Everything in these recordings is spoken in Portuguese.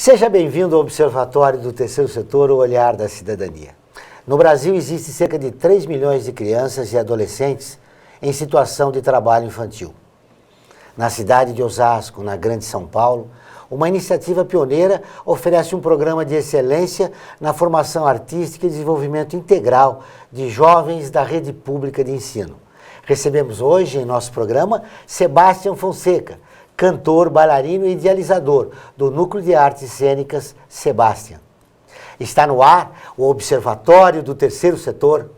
Seja bem-vindo ao Observatório do Terceiro Setor, o Olhar da Cidadania. No Brasil, existem cerca de 3 milhões de crianças e adolescentes em situação de trabalho infantil. Na cidade de Osasco, na Grande São Paulo, uma iniciativa pioneira oferece um programa de excelência na formação artística e desenvolvimento integral de jovens da rede pública de ensino. Recebemos hoje, em nosso programa, Sebastião Fonseca, cantor, bailarino e idealizador do Núcleo de Artes Cênicas Sebastião. Está no ar o Observatório do Terceiro Setor,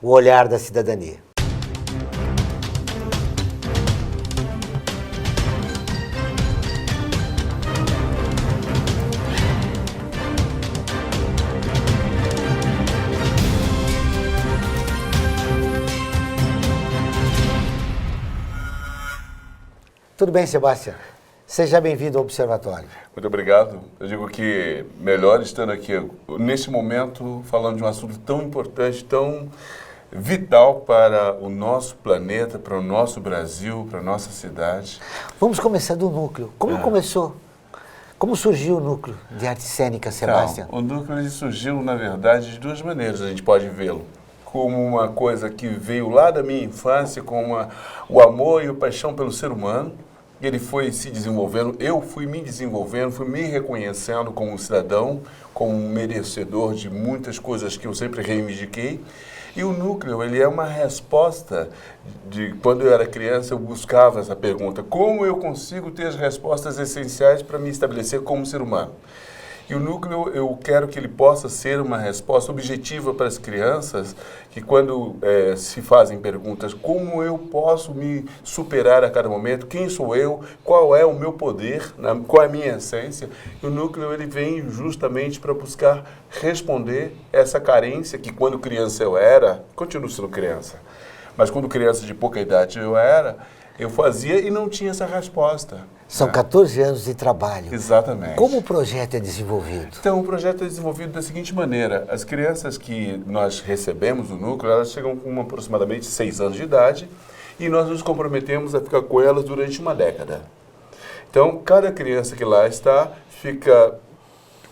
o Olhar da Cidadania. Tudo bem, Sebastião? Seja bem-vindo ao Observatório. Muito obrigado. Eu digo que melhor estando aqui neste momento falando de um assunto tão importante, tão vital para o nosso planeta, para o nosso Brasil, para a nossa cidade. Vamos começar do núcleo. Como começou? Como surgiu o Núcleo de Arte Cênica Sebastião? Então, o núcleo ele surgiu, na verdade, de duas maneiras. A gente pode vê-lo como uma coisa que veio lá da minha infância, com o amor e a paixão pelo ser humano. Ele foi se desenvolvendo, eu fui me desenvolvendo, fui me reconhecendo como cidadão, como um merecedor de muitas coisas que eu sempre reivindiquei. E o núcleo, ele é uma resposta de quando eu era criança, eu buscava essa pergunta: como eu consigo ter as respostas essenciais para me estabelecer como ser humano? E o núcleo, eu quero que ele possa ser uma resposta objetiva para as crianças, que quando se fazem perguntas, como eu posso me superar a cada momento, quem sou eu, qual é o meu poder, qual é a minha essência, e o núcleo ele vem justamente para buscar responder essa carência que quando criança eu era, continuo sendo criança, mas quando criança de pouca idade eu fazia e não tinha essa resposta. São 14 anos de trabalho. Exatamente. Como o projeto é desenvolvido? Então, o projeto é desenvolvido da seguinte maneira: as crianças que nós recebemos no núcleo, elas chegam com aproximadamente 6 anos de idade e nós nos comprometemos a ficar com elas durante uma década. Então, cada criança que lá está fica,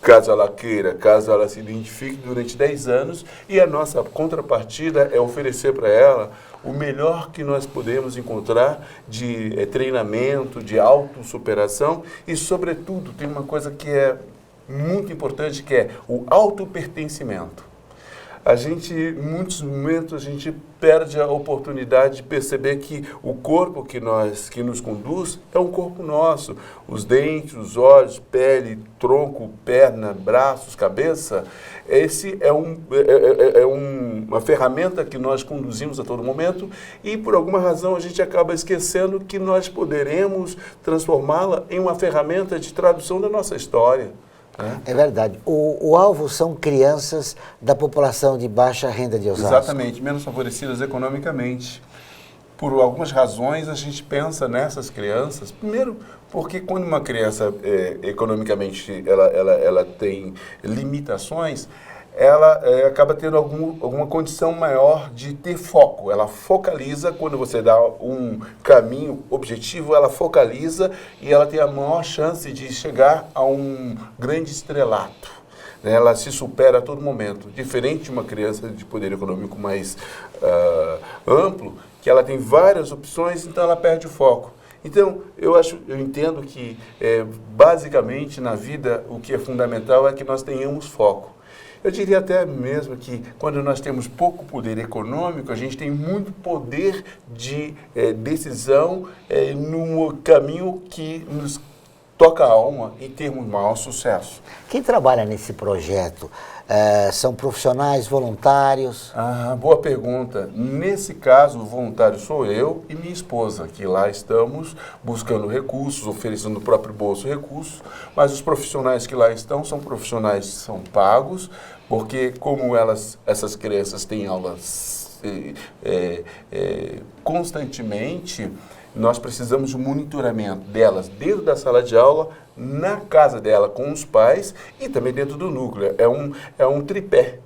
caso ela queira, caso ela se identifique, durante 10 anos, e a nossa contrapartida é oferecer para ela o melhor que nós podemos encontrar de treinamento, de autossuperação e, sobretudo, tem uma coisa que é muito importante, que é o autopertencimento. Em muitos momentos, a gente perde a oportunidade de perceber que o corpo que nos conduz é um corpo nosso. Os dentes, os olhos, pele, tronco, perna, braços, cabeça. Esse é uma ferramenta que nós conduzimos a todo momento e, por alguma razão, a gente acaba esquecendo que nós poderemos transformá-la em uma ferramenta de tradução da nossa história. É verdade. O alvo são crianças da população de baixa renda de Osasco. Exatamente, menos favorecidas economicamente. Por algumas razões a gente pensa nessas crianças. Primeiro, porque quando uma criança economicamente ela tem limitações, ela acaba tendo alguma condição maior de ter foco. Ela focaliza, quando você dá um caminho objetivo, ela focaliza e ela tem a maior chance de chegar a um grande estrelato. Ela se supera a todo momento. Diferente de uma criança de poder econômico mais amplo, que ela tem várias opções, então ela perde o foco. Então, eu entendo que, basicamente, na vida, o que é fundamental é que nós tenhamos foco. Eu diria até mesmo que quando nós temos pouco poder econômico, a gente tem muito poder de decisão no caminho que nos toca a alma e termos maior sucesso. Quem trabalha nesse projeto são profissionais, voluntários? Boa pergunta. Nesse caso, o voluntário sou eu e minha esposa, que lá estamos buscando recursos, oferecendo no próprio bolso recursos, mas os profissionais que lá estão são profissionais que são pagos, porque como essas crianças têm aulas constantemente, nós precisamos de um monitoramento delas dentro da sala de aula, na casa dela com os pais e também dentro do núcleo. É um tripé,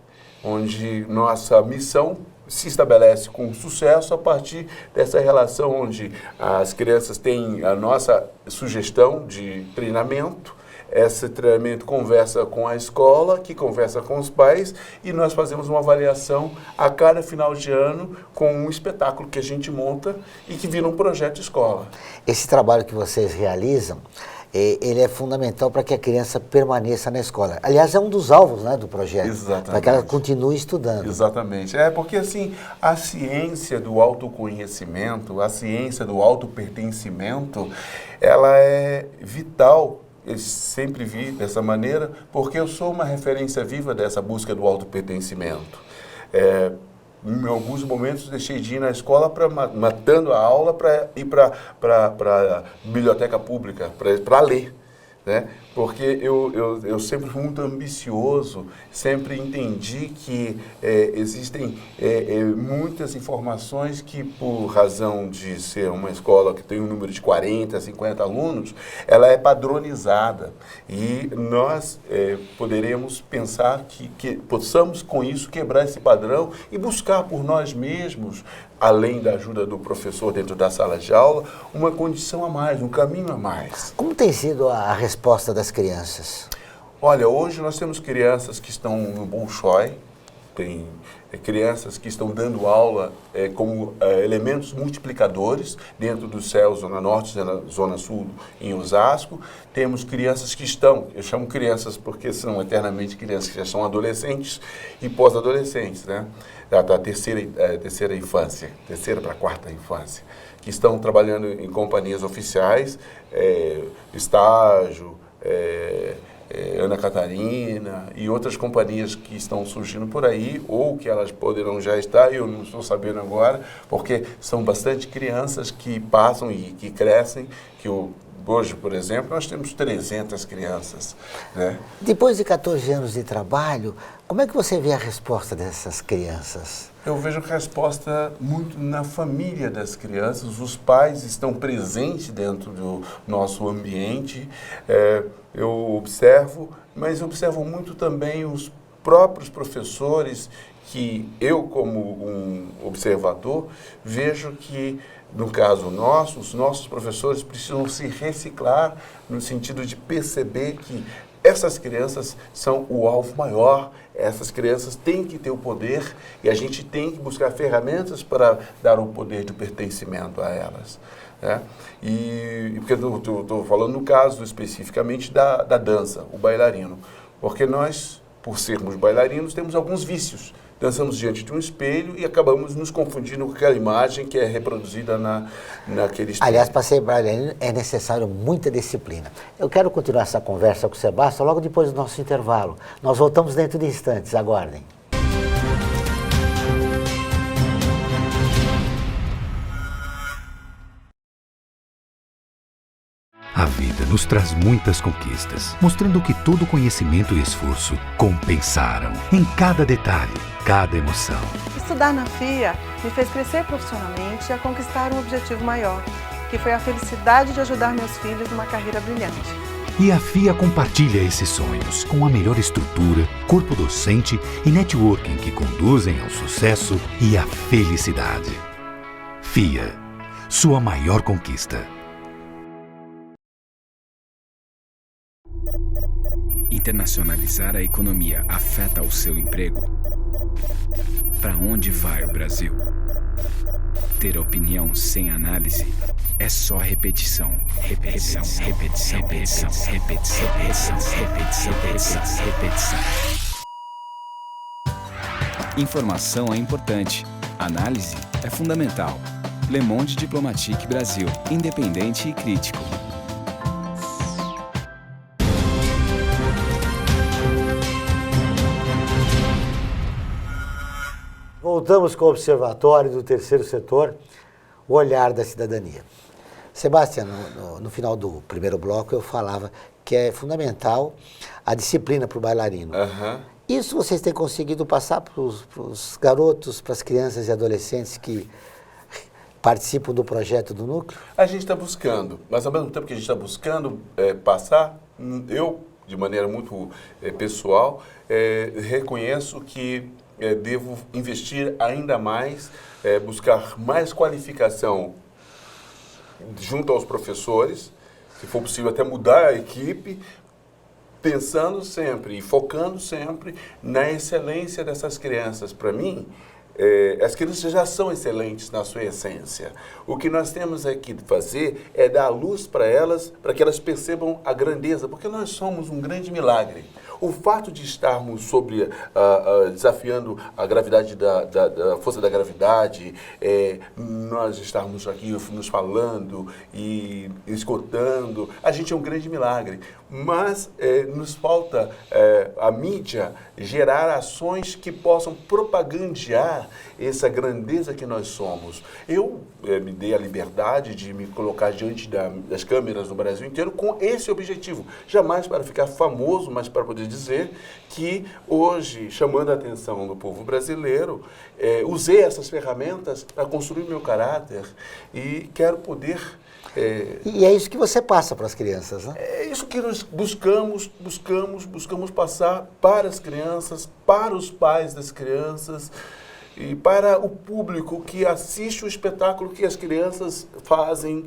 onde nossa missão se estabelece com sucesso a partir dessa relação onde as crianças têm a nossa sugestão de treinamento, esse treinamento conversa com a escola, que conversa com os pais, e nós fazemos uma avaliação a cada final de ano com um espetáculo que a gente monta e que vira um projeto escola. Esse trabalho que vocês realizam, ele é fundamental para que a criança permaneça na escola. Aliás, é um dos alvos, né, do projeto. Exatamente. Para que ela continue estudando. Exatamente. Porque assim, a ciência do autoconhecimento, a ciência do autopertencimento, ela é vital. Eu sempre vi dessa maneira, porque eu sou uma referência viva dessa busca do autopertencimento. Em alguns momentos deixei de ir na escola matando a aula para ir para a biblioteca pública, para ler. Né? Porque eu sempre fui muito ambicioso, sempre entendi que existem muitas informações que, por razão de ser uma escola que tem um número de 40, 50 alunos, ela é padronizada. E nós poderemos pensar que possamos, com isso, quebrar esse padrão e buscar por nós mesmos, além da ajuda do professor dentro da sala de aula, uma condição a mais, um caminho a mais. Como tem sido a resposta das crianças? Olha, hoje nós temos crianças que estão no Bolshoi, tem crianças que estão dando aula como elementos multiplicadores dentro do CEL Zona Norte, Zona Sul em Osasco. Temos crianças que estão, eu chamo crianças porque são eternamente crianças, que já são adolescentes e pós-adolescentes, né? Da terceira infância, terceira para quarta infância, que estão trabalhando em companhias oficiais, estágio, Ana Catarina e outras companhias que estão surgindo por aí, ou que elas poderão já estar, eu não estou sabendo agora, porque são bastante crianças que passam e que crescem, hoje, por exemplo, nós temos 300 crianças. Né? Depois de 14 anos de trabalho, como é que você vê a resposta dessas crianças? Eu vejo a resposta muito na família das crianças, os pais estão presentes dentro do nosso ambiente, eu observo, mas observo muito também os próprios professores, que eu, como um observador, vejo que, no caso nosso, os nossos professores precisam se reciclar no sentido de perceber que essas crianças são o alvo maior, essas crianças têm que ter o poder e a gente tem que buscar ferramentas para dar o poder de pertencimento a elas. Né? Porque eu estou falando no caso especificamente da dança, o bailarino, porque nós, por sermos bailarinos, temos alguns vícios. Dançamos diante de um espelho e acabamos nos confundindo com aquela imagem que é reproduzida naquele espelho. Aliás, para ser bailarino é necessário muita disciplina. Eu quero continuar essa conversa com o Sebastião logo depois do nosso intervalo. Nós voltamos dentro de instantes, aguardem. A vida nos traz muitas conquistas, mostrando que todo conhecimento e esforço compensaram em cada detalhe, cada emoção. Estudar na FIA me fez crescer profissionalmente e a conquistar um objetivo maior, que foi a felicidade de ajudar meus filhos numa carreira brilhante. E a FIA compartilha esses sonhos com a melhor estrutura, corpo docente e networking que conduzem ao sucesso e à felicidade. FIA, sua maior conquista. Internacionalizar a economia afeta o seu emprego? Para onde vai o Brasil? Ter opinião sem análise é só repetição, repetição, repetição, repetição, repetição, repetição, repetição, repetição, repetição. Informação é importante, análise é fundamental. Le Monde Diplomatique Brasil, independente e crítico. Voltamos com o Observatório do Terceiro Setor, o olhar da cidadania. Sebastião, no final do primeiro bloco eu falava que é fundamental a disciplina para o bailarino. Isso vocês têm conseguido passar para os garotos, para as crianças e adolescentes que participam do projeto do Núcleo? A gente está buscando, mas ao mesmo tempo que a gente está buscando passar, eu, de maneira muito pessoal, reconheço que devo investir ainda mais, buscar mais qualificação junto aos professores, se for possível até mudar a equipe, pensando sempre e focando sempre na excelência dessas crianças. Para mim, as crianças já são excelentes na sua essência. O que nós temos aqui de fazer é dar luz para elas, para que elas percebam a grandeza, porque nós somos um grande milagre. O fato de estarmos desafiando a gravidade da força da gravidade, nós estarmos aqui nos falando e escutando, a gente é um grande milagre. Mas nos falta a mídia gerar ações que possam propagandear essa grandeza que nós somos. Eu me dei a liberdade de me colocar diante das câmeras no Brasil inteiro com esse objetivo. Jamais para ficar famoso, mas para poder dizer que hoje, chamando a atenção do povo brasileiro, usei essas ferramentas para construir meu caráter e quero poder... E é isso que você passa para as crianças, né? É isso que nós buscamos passar para as crianças, para os pais das crianças e para o público que assiste o espetáculo que as crianças fazem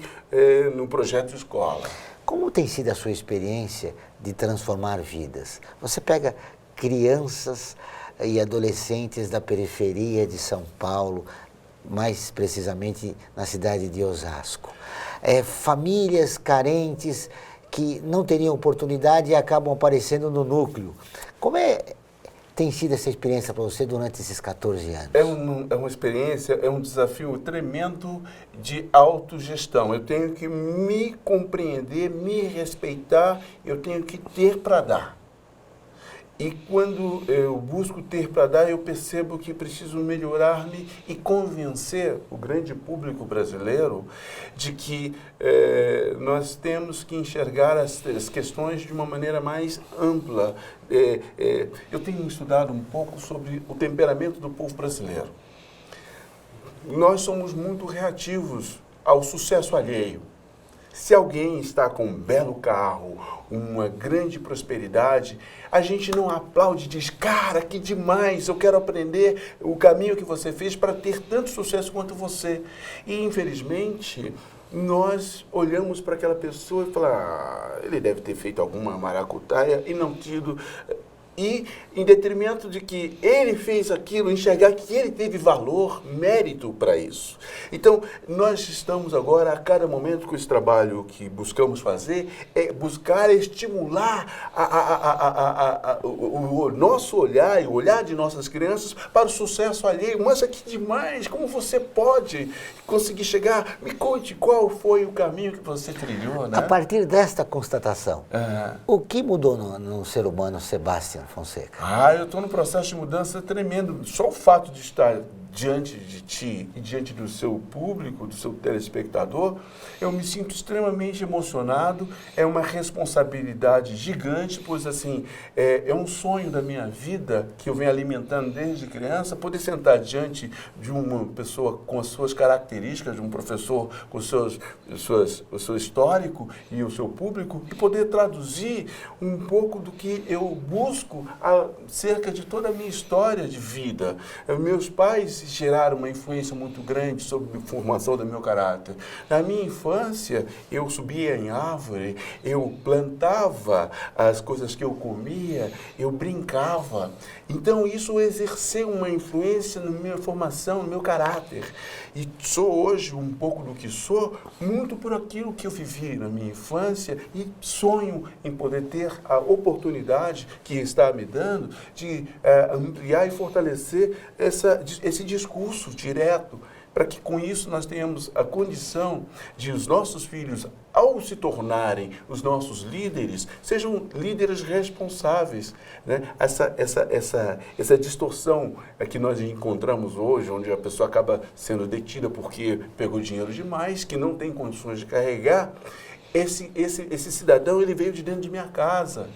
no Projeto Escola. Como tem sido a sua experiência de transformar vidas? Você pega crianças e adolescentes da periferia de São Paulo, mais precisamente na cidade de Osasco. Famílias carentes que não teriam oportunidade e acabam aparecendo no núcleo. Como tem sido essa experiência para você durante esses 14 anos? É uma experiência, é um desafio tremendo de autogestão. Eu tenho que me compreender, me respeitar, eu tenho que ter para dar. E quando eu busco ter para dar, eu percebo que preciso melhorar-me e convencer o grande público brasileiro de que nós temos que enxergar as questões de uma maneira mais ampla. Eu tenho estudado um pouco sobre o temperamento do povo brasileiro. Nós somos muito reativos ao sucesso alheio. Se alguém está com um belo carro, uma grande prosperidade, a gente não aplaude e diz, cara, que demais, eu quero aprender o caminho que você fez para ter tanto sucesso quanto você. E, infelizmente, nós olhamos para aquela pessoa e falamos, ele deve ter feito alguma maracutaia e não tido... E, em detrimento de que ele fez aquilo, enxergar que ele teve valor, mérito para isso. Então, nós estamos agora, a cada momento com esse trabalho que buscamos fazer, buscar estimular o nosso olhar e o olhar de nossas crianças para o sucesso alheio. Mas que demais, como você pode conseguir chegar? Me conte qual foi o caminho que você trilhou, né? A partir desta constatação, o que mudou no ser humano, Sebastião Fonseca? Eu estou num processo de mudança tremendo. Só o fato de estar diante de ti e diante do seu público, do seu telespectador, eu me sinto extremamente emocionado. É uma responsabilidade gigante, pois assim, é um sonho da minha vida que eu venho alimentando desde criança, poder sentar diante de uma pessoa com as suas características, de um professor com o seu histórico e o seu público, e poder traduzir um pouco do que eu busco acerca de toda a minha história de vida. Meus pais geraram uma influência muito grande sobre a formação do meu caráter. Na minha infância, eu subia em árvore, eu plantava as coisas que eu comia, eu brincava. Então, isso exerceu uma influência na minha formação, no meu caráter. E sou hoje um pouco do que sou, muito por aquilo que eu vivi na minha infância e sonho em poder ter a oportunidade que está me dando de ampliar e fortalecer esse discurso direto, para que com isso nós tenhamos a condição de os nossos filhos, ao se tornarem os nossos líderes, sejam líderes responsáveis, né? Essa distorção que nós encontramos hoje, onde a pessoa acaba sendo detida porque pegou dinheiro demais, que não tem condições de carregar, esse cidadão, ele veio de dentro de minha casa,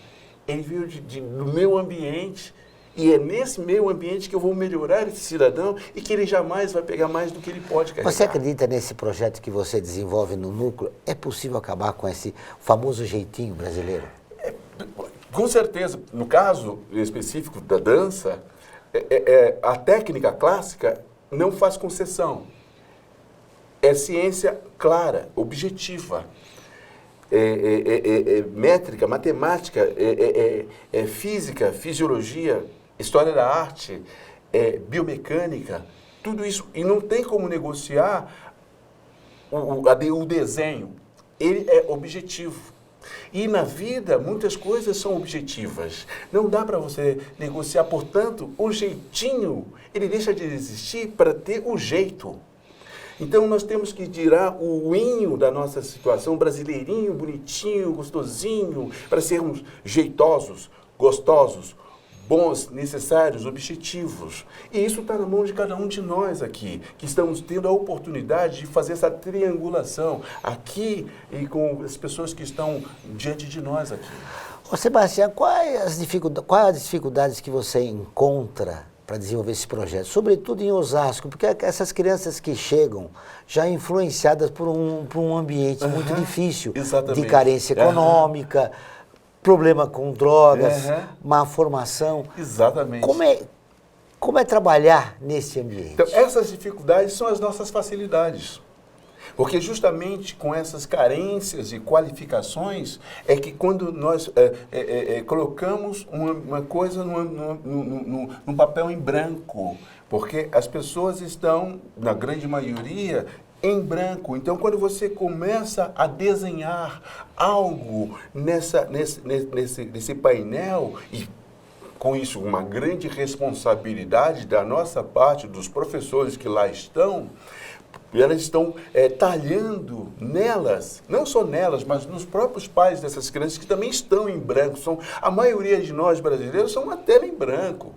ele veio do meu ambiente. E é nesse meio ambiente que eu vou melhorar esse cidadão e que ele jamais vai pegar mais do que ele pode carregar. Você acredita nesse projeto que você desenvolve no núcleo? É possível acabar com esse famoso jeitinho brasileiro? Com certeza. No caso específico da dança, a técnica clássica não faz concessão. É ciência clara, objetiva. métrica, matemática, física, fisiologia, história da arte, biomecânica, tudo isso. E não tem como negociar o desenho. Ele é objetivo. E na vida, muitas coisas são objetivas. Não dá para você negociar, portanto, o jeitinho, ele deixa de existir para ter o jeito. Então, nós temos que tirar o inho da nossa situação, brasileirinho, bonitinho, gostosinho, para sermos jeitosos, gostosos, bons, necessários, objetivos. E isso está na mão de cada um de nós aqui, que estamos tendo a oportunidade de fazer essa triangulação aqui e com as pessoas que estão diante de nós aqui. Ô Sebastião, quais as dificuldades que você encontra para desenvolver esse projeto? Sobretudo em Osasco, porque essas crianças que chegam já influenciadas por um ambiente muito difícil, exatamente, de carência econômica, problema com drogas, má formação. Exatamente. Como é trabalhar nesse ambiente? Então, essas dificuldades são as nossas facilidades. Porque justamente com essas carências e qualificações é que quando nós colocamos uma coisa num papel em branco, porque as pessoas estão, na grande maioria, em branco. Então, quando você começa a desenhar algo nesse painel, e com isso uma grande responsabilidade da nossa parte, dos professores que lá estão, e elas estão talhando nelas, não só nelas, mas nos próprios pais dessas crianças que também estão em branco. A maioria de nós brasileiros são uma tela em branco.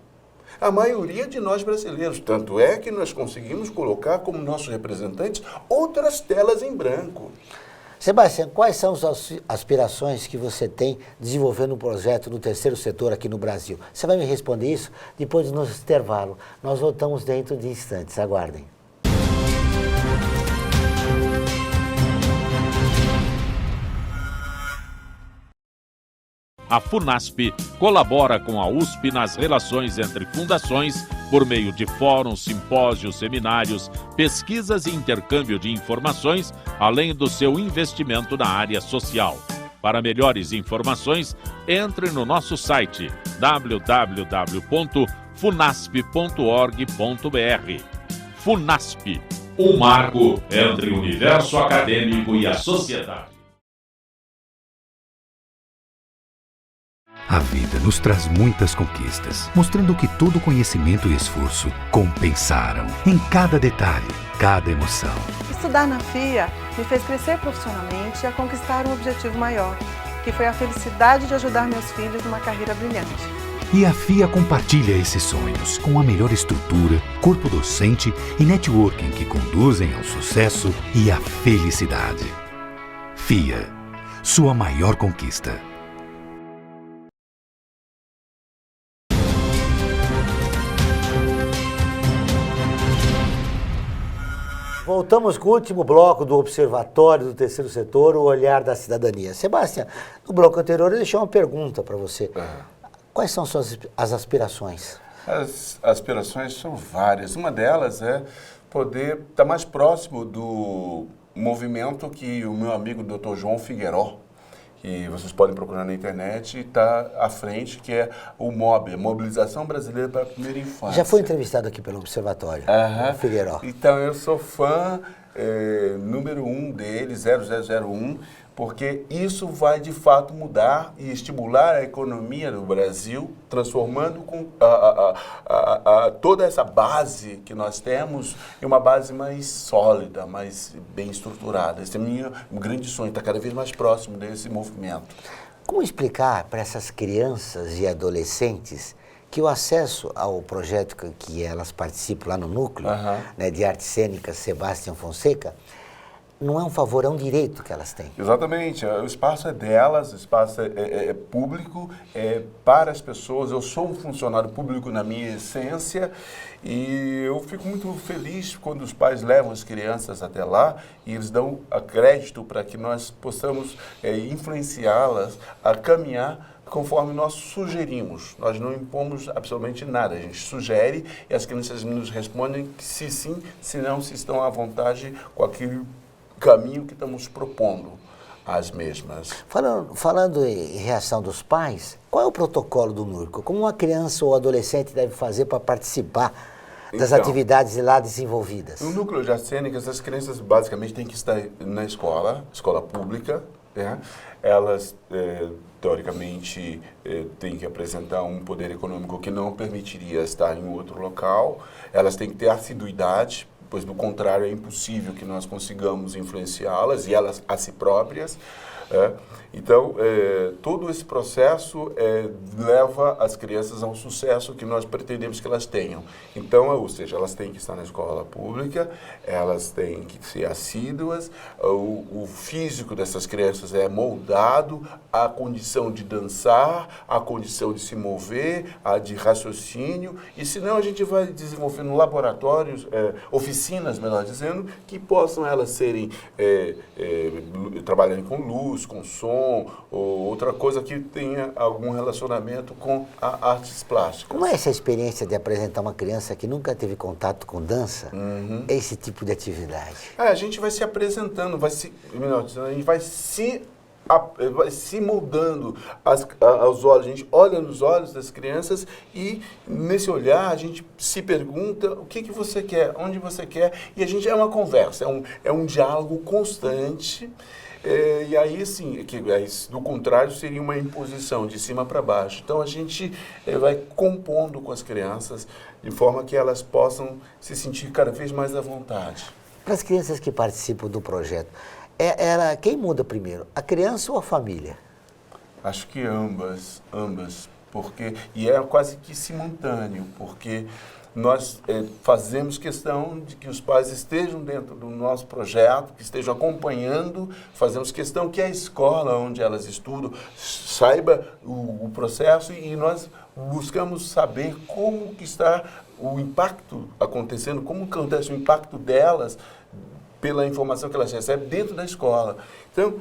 A maioria de nós brasileiros. Tanto é que nós conseguimos colocar como nossos representantes outras telas em branco. Sebastião, quais são as aspirações que você tem desenvolvendo um projeto no terceiro setor aqui no Brasil? Você vai me responder isso depois do nosso intervalo. Nós voltamos dentro de instantes. Aguardem. A FUNASP colabora com a USP nas relações entre fundações por meio de fóruns, simpósios, seminários, pesquisas e intercâmbio de informações, além do seu investimento na área social. Para melhores informações, entre no nosso site www.funasp.org.br. FUNASP, um marco entre o universo acadêmico e a sociedade. A vida nos traz muitas conquistas, mostrando que todo conhecimento e esforço compensaram em cada detalhe, cada emoção. Estudar na FIA me fez crescer profissionalmente e a conquistar um objetivo maior, que foi a felicidade de ajudar meus filhos numa carreira brilhante. E a FIA compartilha esses sonhos com a melhor estrutura, corpo docente e networking que conduzem ao sucesso e à felicidade. FIA, sua maior conquista. Voltamos com o último bloco do Observatório do Terceiro Setor, o Olhar da Cidadania. Sebastião, no bloco anterior eu deixei uma pergunta para você. Quais são as aspirações? As aspirações são várias. Uma delas é poder estar mais próximo do movimento que o meu amigo Dr. João Figueiró, que vocês podem procurar na internet, está à frente, que é o MOB, a Mobilização Brasileira para a Primeira Infância. Já foi entrevistado aqui pelo Observatório, Figueiró. Então, eu sou fã número 1 dele, 0001, porque isso vai, de fato, mudar e estimular a economia do Brasil, transformando toda essa base que nós temos em uma base mais sólida, mais bem estruturada. Esse é o meu grande sonho, estar cada vez mais próximo desse movimento. Como explicar para essas crianças e adolescentes que o acesso ao projeto que elas participam lá no núcleo, né, de artes cênicas Sebastião Fonseca, não é um favor, é um direito que elas têm? Exatamente. O espaço é delas, o espaço é público, é para as pessoas. Eu sou um funcionário público na minha essência e eu fico muito feliz quando os pais levam as crianças até lá e eles dão crédito para que nós possamos influenciá-las a caminhar conforme nós sugerimos. Nós não impomos absolutamente nada. A gente sugere e as crianças nos respondem que se sim, se não, se estão à vontade com aquele caminho que estamos propondo. as mesmas. Falando em reação dos pais, qual é o protocolo do Núcleo? Como uma criança ou adolescente deve fazer para participar das atividades lá desenvolvidas? No Núcleo de Artes Cênicas, as crianças basicamente têm que estar na escola pública, né? Elas, teoricamente, têm que apresentar um poder econômico que não permitiria estar em outro local. Elas têm que ter assiduidade, pois do contrário é impossível que nós consigamos influenciá-las e elas a si próprias. Então, todo esse processo leva as crianças a um sucesso que nós pretendemos que elas tenham. Então, ou seja, elas têm que estar na escola pública, elas têm que ser assíduas, o físico dessas crianças é moldado à condição de dançar, à condição de se mover, à de raciocínio, e senão a gente vai desenvolvendo laboratórios, oficinas, melhor dizendo, que possam elas serem, trabalhando com luz, com som, ou outra coisa que tenha algum relacionamento com artes plásticas. Como é essa experiência de apresentar uma criança que nunca teve contato com dança, esse tipo de atividade? A gente vai se apresentando, a gente vai se moldando aos olhos. A gente olha nos olhos das crianças e, nesse olhar, a gente se pergunta o que você quer, onde você quer, e a gente é uma conversa, é um diálogo constante. E aí, sim, do contrário, seria uma imposição de cima para baixo. Então, a gente vai compondo com as crianças de forma que elas possam se sentir cada vez mais à vontade. Para as crianças que participam do projeto, quem muda primeiro, a criança ou a família? Acho que ambas, e é quase que simultâneo, porque nós fazemos questão de que os pais estejam dentro do nosso projeto, que estejam acompanhando, fazemos questão que a escola onde elas estudam saiba o processo e nós buscamos saber como que está o impacto acontecendo, como acontece o impacto delas pela informação que elas recebem dentro da escola. Então,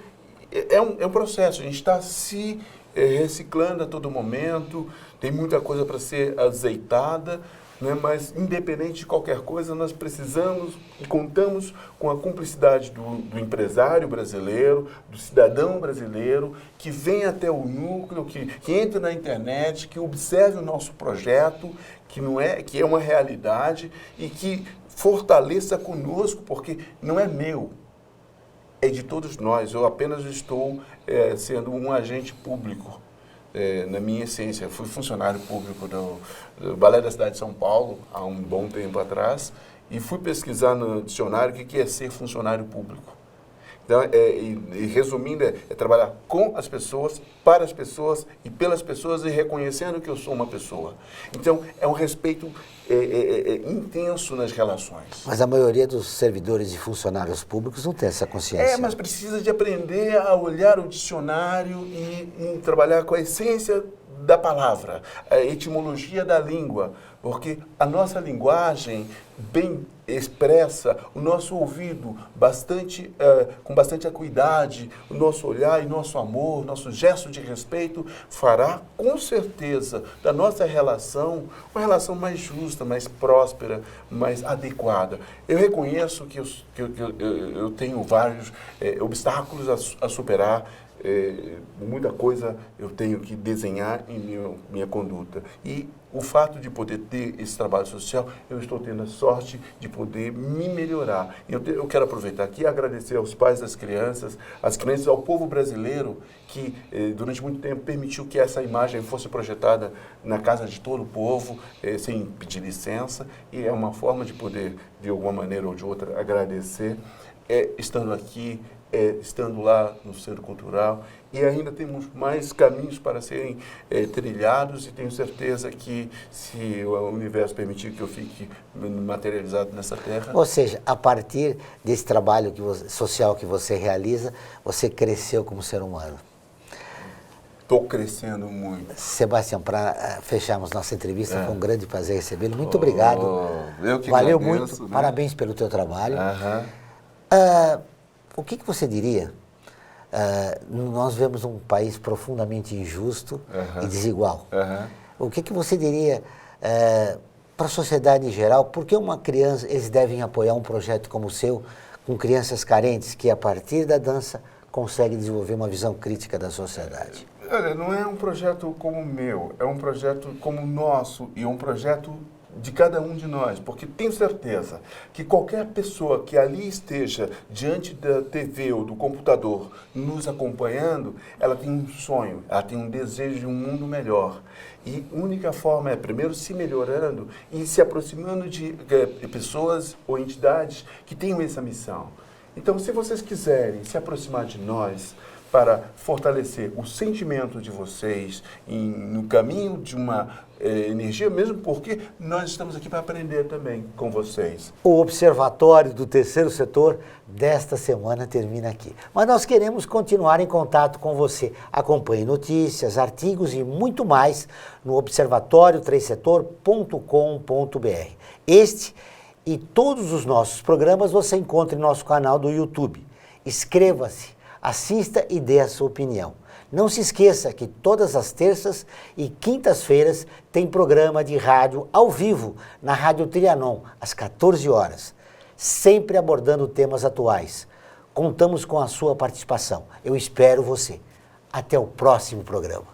é um processo, a gente está se reciclando a todo momento, tem muita coisa para ser azeitada, né? Mas, independente de qualquer coisa, nós precisamos e contamos com a cumplicidade do empresário brasileiro, do cidadão brasileiro, que vem até o núcleo, que entra na internet, que observe o nosso projeto, que é uma realidade e que fortaleça conosco, porque não é meu, é de todos nós. Eu apenas estou sendo um agente público. Na minha essência, fui funcionário público do Balé da cidade de São Paulo há um bom tempo atrás e fui pesquisar no dicionário o que é ser funcionário público. Então, resumindo, é trabalhar com as pessoas, para as pessoas e pelas pessoas e reconhecendo que eu sou uma pessoa. Então, é um respeito intenso nas relações. Mas a maioria dos servidores e funcionários públicos não tem essa consciência. Mas precisa de aprender a olhar o dicionário e trabalhar com a essência da palavra, a etimologia da língua, porque a nossa linguagem bem expressa, o nosso ouvido com bastante acuidade, o nosso olhar e nosso amor, nosso gesto de respeito, fará com certeza da nossa relação uma relação mais justa, mais próspera, mais adequada. Eu reconheço que eu tenho vários obstáculos a superar, muita coisa eu tenho que desenhar em minha conduta. E o fato de poder ter esse trabalho social, eu estou tendo a sorte de poder me melhorar. Eu quero aproveitar aqui e agradecer aos pais das crianças, às crianças, ao povo brasileiro que durante muito tempo permitiu que essa imagem fosse projetada na casa de todo o povo, sem pedir licença, e é uma forma de poder, de alguma maneira ou de outra, agradecer, estando aqui, estando lá no Centro Cultural, e ainda temos mais caminhos para serem trilhados, e tenho certeza que, se o universo permitir que eu fique materializado nessa terra... Ou seja, a partir desse trabalho social que você realiza, você cresceu como ser humano. Estou crescendo muito. Sebastião, para fecharmos nossa entrevista, foi um grande prazer recebê-lo. Muito obrigado. Eu que Valeu agradeço, muito, né? Parabéns pelo teu trabalho. O que você diria? Nós vemos um país profundamente injusto e desigual. O que você diria para a sociedade em geral? Por que eles devem apoiar um projeto como o seu, com crianças carentes, que a partir da dança consegue desenvolver uma visão crítica da sociedade? Olha, não é um projeto como o meu, é um projeto como o nosso e é um projeto de cada um de nós, porque tenho certeza que qualquer pessoa que ali esteja diante da TV ou do computador nos acompanhando, ela tem um sonho, ela tem um desejo de um mundo melhor. E a única forma é, primeiro, se melhorando e se aproximando de pessoas ou entidades que tenham essa missão. Então, se vocês quiserem se aproximar de nós para fortalecer o sentimento de vocês no caminho de uma energia, mesmo porque nós estamos aqui para aprender também com vocês. O Observatório do Terceiro Setor desta semana termina aqui. Mas nós queremos continuar em contato com você. Acompanhe notícias, artigos e muito mais no observatoriotrêssetor.com.br. Este e todos os nossos programas você encontra em nosso canal do YouTube. Inscreva-se, assista e dê a sua opinião. Não se esqueça que todas as terças e quintas-feiras tem programa de rádio ao vivo na Rádio Trianon, às 14 horas, sempre abordando temas atuais. Contamos com a sua participação. Eu espero você. Até o próximo programa.